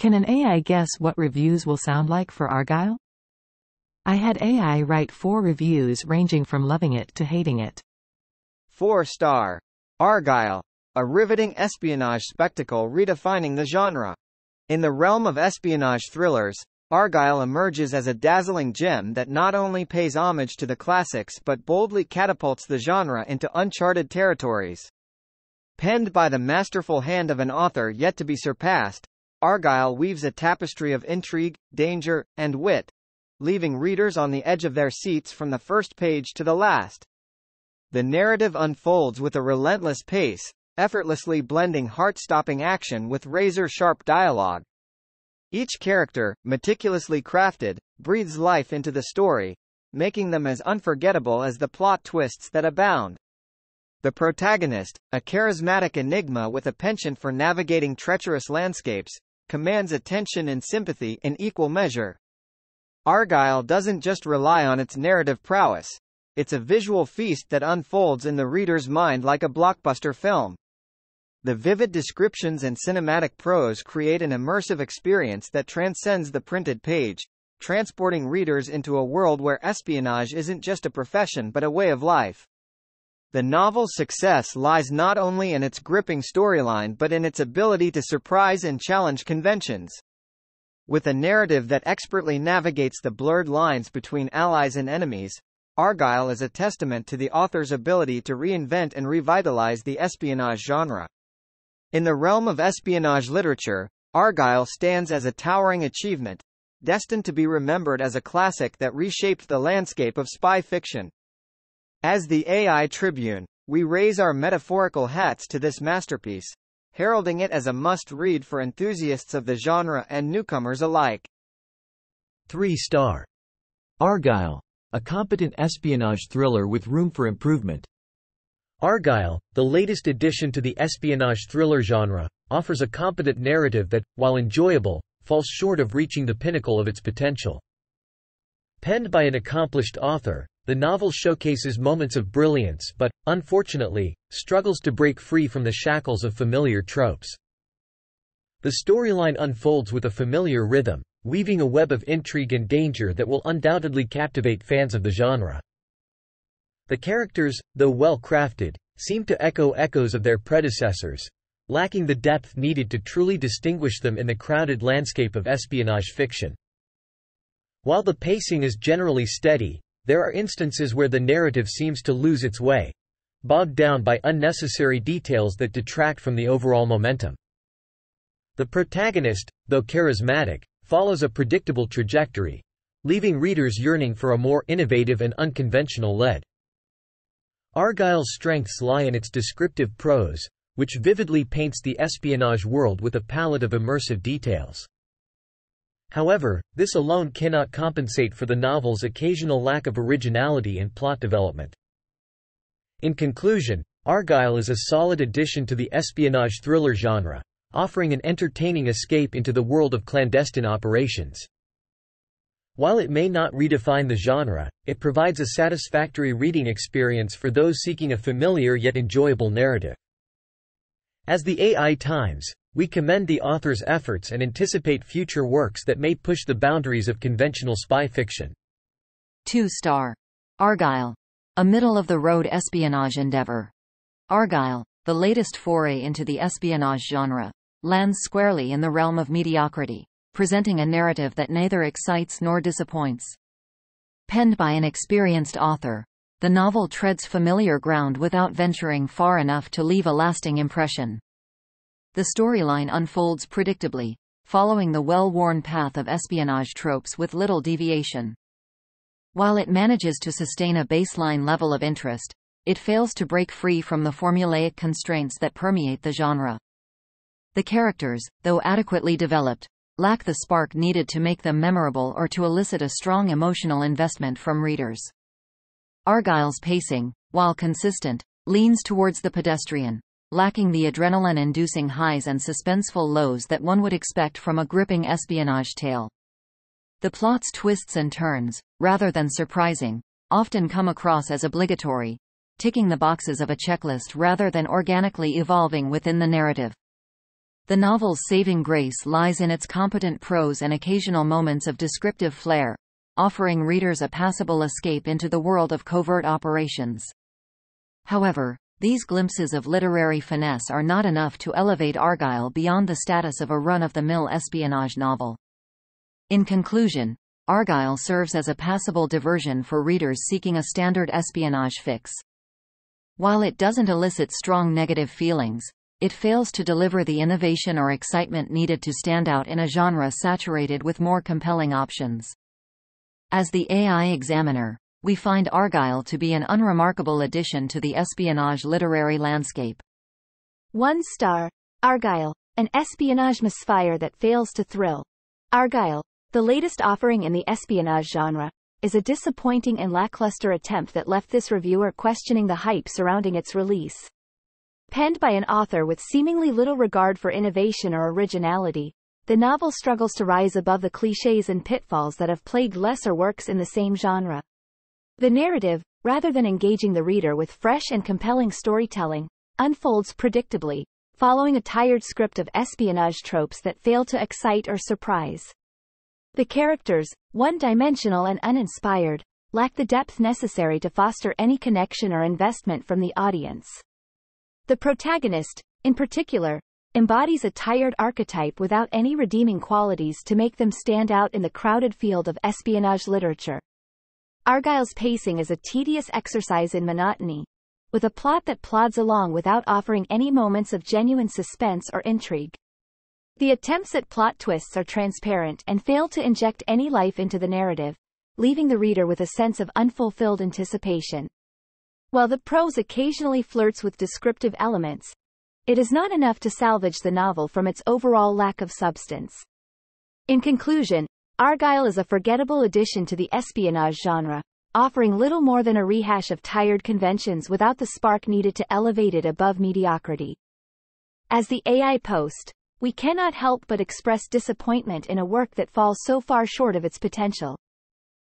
Can an AI guess what reviews will sound like for Argylle? I had AI write 4 reviews ranging from loving it to hating it. 4-star. Argylle, a riveting espionage spectacle redefining the genre. In the realm of espionage thrillers, Argylle emerges as a dazzling gem that not only pays homage to the classics but boldly catapults the genre into uncharted territories. Penned by the masterful hand of an author yet to be surpassed, Argylle weaves a tapestry of intrigue, danger, and wit, leaving readers on the edge of their seats from the first page to the last. The narrative unfolds with a relentless pace, effortlessly blending heart-stopping action with razor-sharp dialogue. Each character, meticulously crafted, breathes life into the story, making them as unforgettable as the plot twists that abound. The protagonist, a charismatic enigma with a penchant for navigating treacherous landscapes, commands attention and sympathy in equal measure. Argylle doesn't just rely on its narrative prowess. It's a visual feast that unfolds in the reader's mind like a blockbuster film. The vivid descriptions and cinematic prose create an immersive experience that transcends the printed page, transporting readers into a world where espionage isn't just a profession but a way of life. The novel's success lies not only in its gripping storyline but in its ability to surprise and challenge conventions. With a narrative that expertly navigates the blurred lines between allies and enemies, Argylle is a testament to the author's ability to reinvent and revitalize the espionage genre. In the realm of espionage literature, Argylle stands as a towering achievement, destined to be remembered as a classic that reshaped the landscape of spy fiction. As the AI Tribune, we raise our metaphorical hats to this masterpiece, heralding it as a must-read for enthusiasts of the genre and newcomers alike. 3-star. Argylle, a competent espionage thriller with room for improvement. Argylle, the latest addition to the espionage thriller genre, offers a competent narrative that, while enjoyable, falls short of reaching the pinnacle of its potential. Penned by an accomplished author, the novel showcases moments of brilliance but, unfortunately, struggles to break free from the shackles of familiar tropes. The storyline unfolds with a familiar rhythm, weaving a web of intrigue and danger that will undoubtedly captivate fans of the genre. The characters, though well-crafted, seem to echo echoes of their predecessors, lacking the depth needed to truly distinguish them in the crowded landscape of espionage fiction. While the pacing is generally steady, there are instances where the narrative seems to lose its way, bogged down by unnecessary details that detract from the overall momentum. The protagonist, though charismatic, follows a predictable trajectory, leaving readers yearning for a more innovative and unconventional lead. Argylle's strengths lie in its descriptive prose, which vividly paints the espionage world with a palette of immersive details. However, this alone cannot compensate for the novel's occasional lack of originality and plot development. In conclusion, Argylle is a solid addition to the espionage thriller genre, offering an entertaining escape into the world of clandestine operations. While it may not redefine the genre, it provides a satisfactory reading experience for those seeking a familiar yet enjoyable narrative. As the AI Times, we commend the author's efforts and anticipate future works that may push the boundaries of conventional spy fiction. 2-star. Argylle, a middle-of-the-road espionage endeavor. Argylle, the latest foray into the espionage genre, lands squarely in the realm of mediocrity, presenting a narrative that neither excites nor disappoints. Penned by an experienced author, the novel treads familiar ground without venturing far enough to leave a lasting impression. The storyline unfolds predictably, following the well-worn path of espionage tropes with little deviation. While it manages to sustain a baseline level of interest, it fails to break free from the formulaic constraints that permeate the genre. The characters, though adequately developed, lack the spark needed to make them memorable or to elicit a strong emotional investment from readers. Argylle's pacing, while consistent, leans towards the pedestrian, lacking the adrenaline-inducing highs and suspenseful lows that one would expect from a gripping espionage tale. The plot's twists and turns, rather than surprising, often come across as obligatory, ticking the boxes of a checklist rather than organically evolving within the narrative. The novel's saving grace lies in its competent prose and occasional moments of descriptive flair, offering readers a passable escape into the world of covert operations. However, these glimpses of literary finesse are not enough to elevate Argylle beyond the status of a run-of-the-mill espionage novel. In conclusion, Argylle serves as a passable diversion for readers seeking a standard espionage fix. While it doesn't elicit strong negative feelings, it fails to deliver the innovation or excitement needed to stand out in a genre saturated with more compelling options. As the AI examiner, we find Argylle to be an unremarkable addition to the espionage literary landscape. 1 star. Argylle, an espionage misfire that fails to thrill. Argylle, the latest offering in the espionage genre, is a disappointing and lackluster attempt that left this reviewer questioning the hype surrounding its release. Penned by an author with seemingly little regard for innovation or originality, the novel struggles to rise above the clichés and pitfalls that have plagued lesser works in the same genre. The narrative, rather than engaging the reader with fresh and compelling storytelling, unfolds predictably, following a tired script of espionage tropes that fail to excite or surprise. The characters, one-dimensional and uninspired, lack the depth necessary to foster any connection or investment from the audience. The protagonist, in particular, embodies a tired archetype without any redeeming qualities to make them stand out in the crowded field of espionage literature. Argylle's pacing is a tedious exercise in monotony, with a plot that plods along without offering any moments of genuine suspense or intrigue. The attempts at plot twists are transparent and fail to inject any life into the narrative, leaving the reader with a sense of unfulfilled anticipation. While the prose occasionally flirts with descriptive elements, it is not enough to salvage the novel from its overall lack of substance. In conclusion, Argylle is a forgettable addition to the espionage genre, offering little more than a rehash of tired conventions without the spark needed to elevate it above mediocrity. As the AI post, we cannot help but express disappointment in a work that falls so far short of its potential.